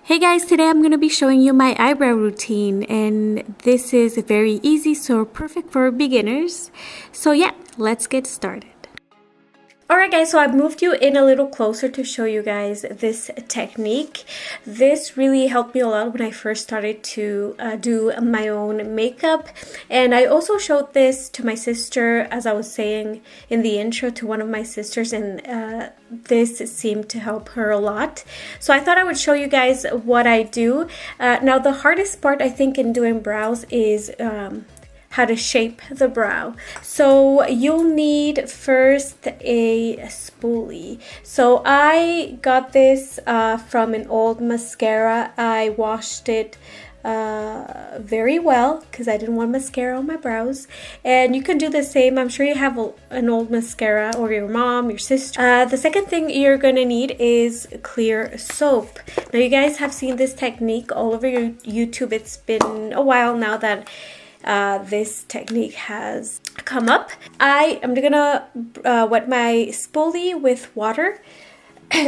Hey guys, today I'm going to be showing you my eyebrow routine, and this is very easy, so perfect for beginners. So yeah, let's get started. Alright guys, so I've moved you in a little closer to show you guys this technique. This really helped me a lot when I first started to do my own makeup. And I also showed this to my sister, as I was saying in the intro, to one of my sisters, and this seemed to help her a lot. So I thought I would show you guys what I do. Now the hardest part I think in doing brows is how to shape the brow. So you'll need first a spoolie. So I got this from an old mascara. I washed it very well because I didn't want mascara on my brows, and you can do the same. I'm sure you have an old mascara, or your mom, your sister. The second thing you're gonna need is clear soap. Now you guys have seen this technique all over your YouTube. It's been a while now that this technique has come up. I am gonna wet my spoolie with water.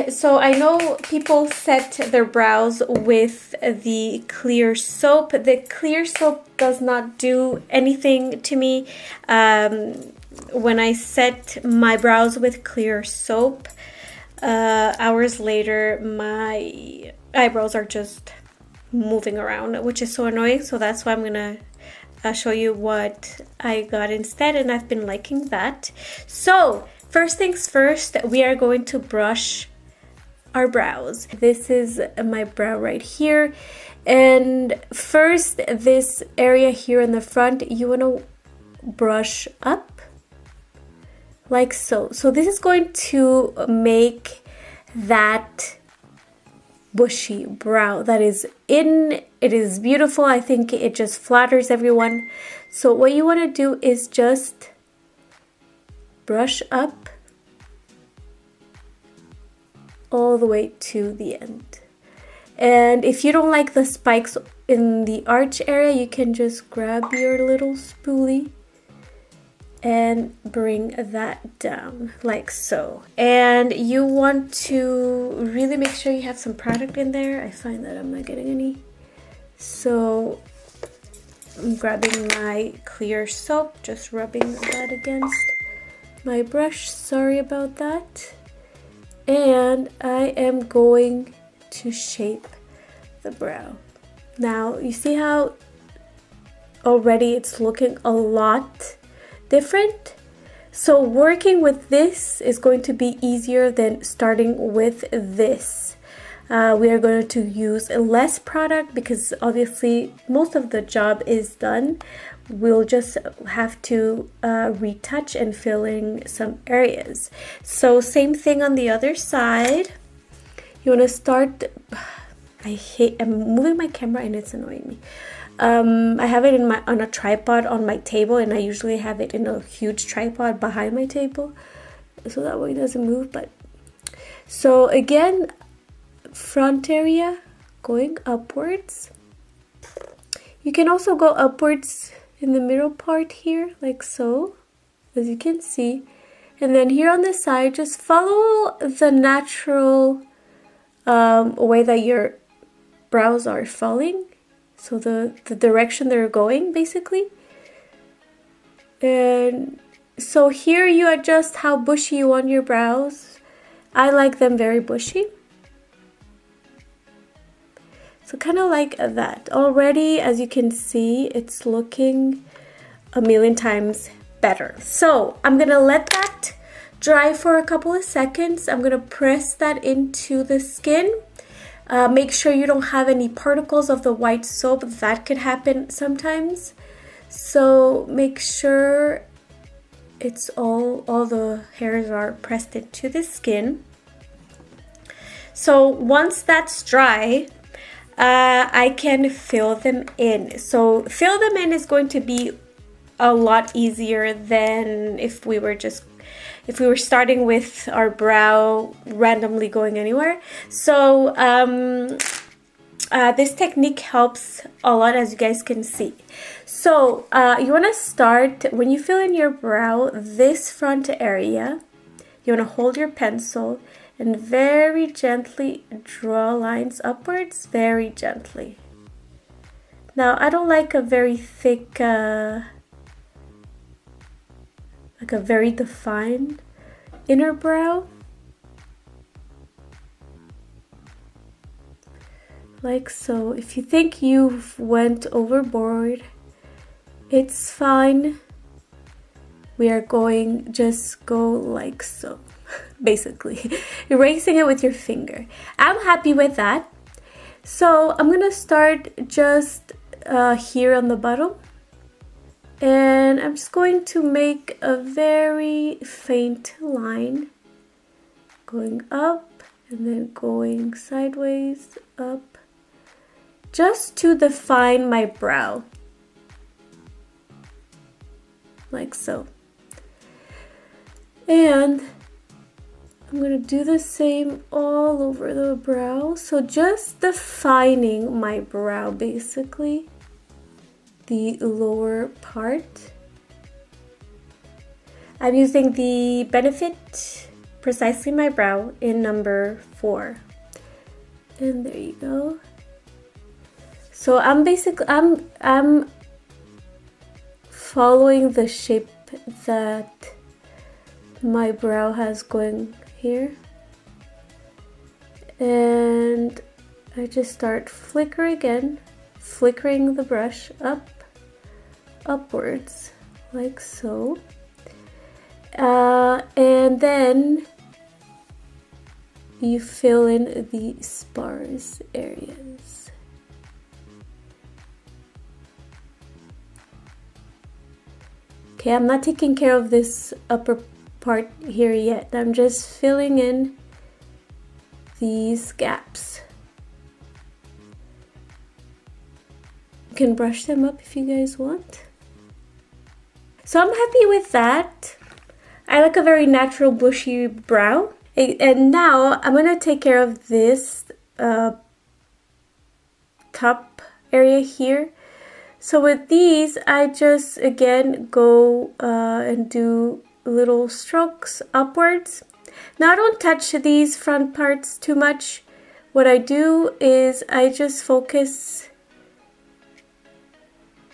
So I know people set their brows with the clear soap. The clear soap does not do anything to me. When I set my brows with clear soap, hours later my eyebrows are just moving around, which is so annoying. So that's why I'm gonna show you what I got instead, and I've been liking that. So first things first, we are going to brush our brows. This is my brow right here, and first this area here in the front, you want to brush up like so. So this is going to make that bushy brow that is in. It is beautiful. I think it just flatters everyone. So what you want to do is just brush up all the way to the end. And if you don't like the spikes in the arch area, you can just grab your little spoolie and bring that down like so. And you want to really make sure you have some product in there. I find that I'm not getting any. So I'm grabbing my clear soap, just rubbing that against my brush. Sorry about that. And I am going to shape the brow. Now you see how already it's looking a lot different. So working with this is going to be easier than starting with this. We are going to use less product because obviously most of the job is done. We'll just have to retouch and fill in some areas. So same thing on the other side. You want to start. I'm moving my camera and it's annoying me. I have it on a tripod on my table, and I usually have it in a huge tripod behind my table, so that way it doesn't move. But so again, front area going upwards. You can also go upwards in the middle part here, like so, as you can see. And then here on the side, just follow the natural way that your brows are falling. So the direction they're going, basically. And so here you adjust how bushy you want your brows. I like them very bushy. So kind of like that. Already, as you can see, it's looking a million times better. So I'm gonna let that dry for a couple of seconds. I'm gonna press that into the skin. Make sure you don't have any particles of the white soap. That could happen sometimes. So make sure it's all the hairs are pressed into the skin. So once that's dry, I can fill them in. So fill them in is going to be a lot easier than if we were starting with our brow randomly going anywhere. So this technique helps a lot, as you guys can see. So you want to start, when you fill in your brow, this front area, you want to hold your pencil and very gently draw lines upwards, very gently. Now, I don't like a very thick, like a very defined inner brow. Like so. If you think you've went overboard, it's fine. We are going, just go like so, basically. Erasing it with your finger. I'm happy with that. So I'm gonna start just here on the bottom. And I'm just going to make a very faint line. Going up and then going sideways, up. Just to define my brow. Like so. And I'm gonna do the same all over the brow. So just defining my brow, basically. The lower part. I'm using the Benefit Precisely My Brow in number 4. And there you go. So I'm following the shape that my brow has going here, and I just start flickering the brush upwards like so, and then you fill in the sparse areas. Okay, I'm not taking care of this upper part here yet. I'm just filling in these gaps. You can brush them up if you guys want. So I'm happy with that. I like a very natural bushy brow. And now I'm gonna take care of this top area here. So with these, I just again go and do little strokes upwards. Now I don't touch these front parts too much. What I do is I just focus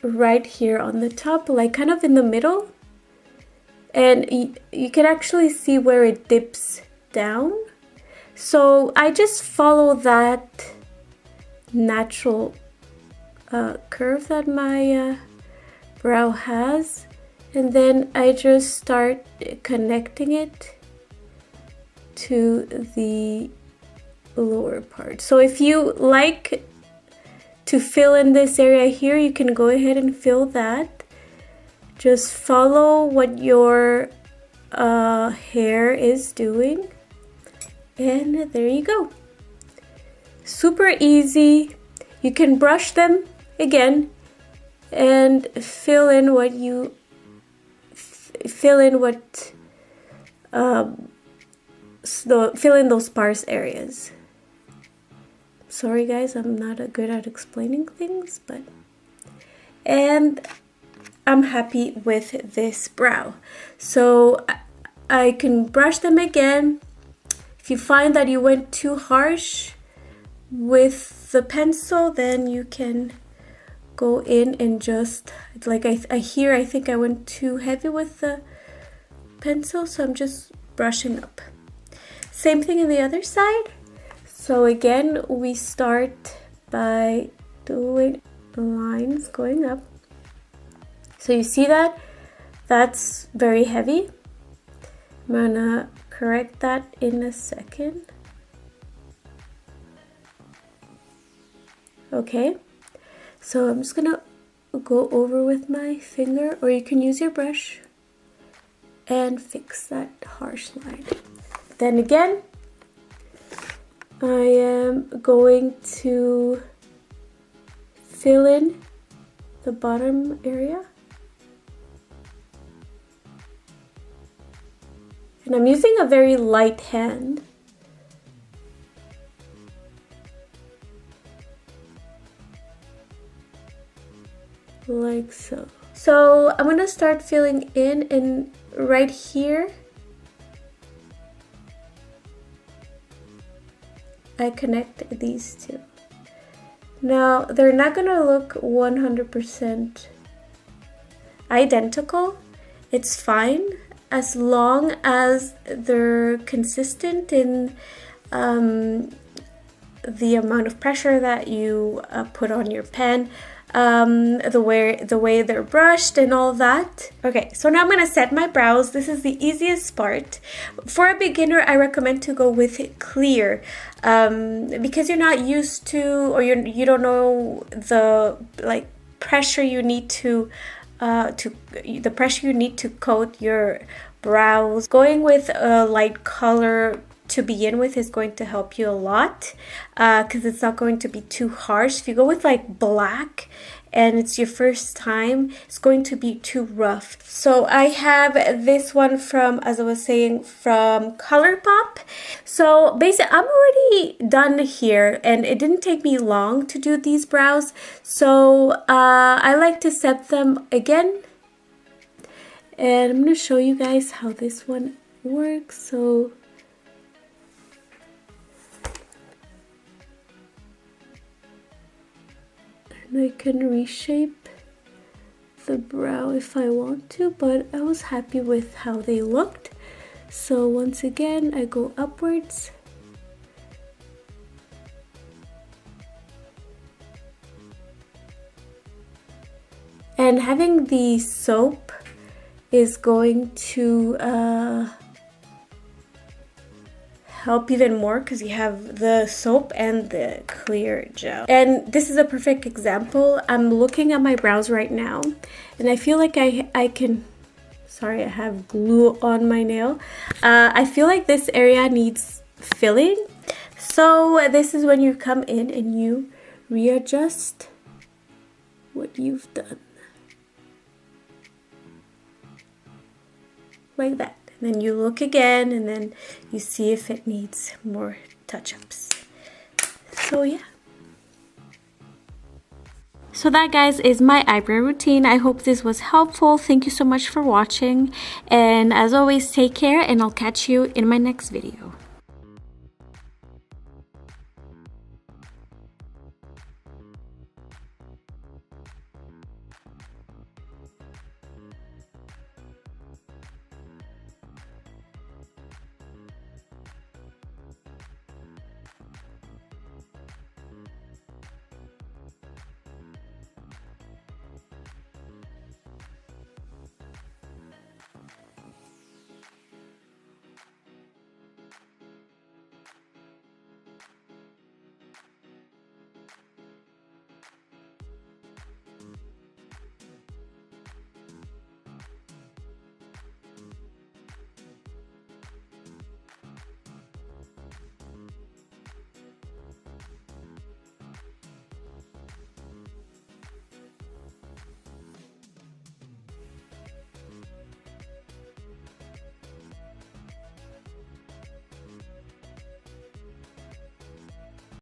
right here on the top, like kind of in the middle. And you can actually see where it dips down. So I just follow that natural curve that my brow has, and then I just start connecting it to the lower part. So if you like to fill in this area here, you can go ahead and fill that. Just follow what your hair is doing, and there you go. Super easy. You can brush them again and fill in what you fill in those sparse areas. Sorry guys, I'm not good at explaining things, and I'm happy with this brow. So I can brush them again. If you find that you went too harsh with the pencil, then you can go in and just, like I think I went too heavy with the pencil, so I'm just brushing up. Same thing in the other side. So again, we start by doing lines going up. So you see that? That's very heavy. I'm gonna correct that in a second. Okay, so I'm just gonna go over with my finger, or you can use your brush and fix that harsh line. Then again, I am going to fill in the bottom area. And I'm using a very light hand. Like so. So I'm gonna start filling in, and right here I connect these two. Now, they're not gonna look 100% identical. It's fine as long as they're consistent in the amount of pressure that you put on your pen, the way they're brushed and all that. Okay, so now I'm gonna set my brows. This is the easiest part. For a beginner, I recommend to go with clear, because you're not used to, or you don't know the like pressure you need to coat your brows. Going with a light color to begin with is going to help you a lot, because it's not going to be too harsh. If you go with like black and it's your first time, it's going to be too rough. So I have this one from, as I was saying, from ColourPop. So basically I'm already done here, and it didn't take me long to do these brows. So I like to set them again, and I'm going to show you guys how this one works. So I can reshape the brow if I want to, but I was happy with how they looked. So once again, I go upwards. And having the soap is going to help even more, because you have the soap and the clear gel. And this is a perfect example. I'm looking at my brows right now, and I feel like I can, sorry, I have glue on my nail. I feel like this area needs filling. So this is when you come in and you readjust what you've done. Like that. And then you look again, and then you see if it needs more touch-ups. So yeah. So that, guys, is my eyebrow routine. I hope this was helpful. Thank you so much for watching. And as always, take care, and I'll catch you in my next video.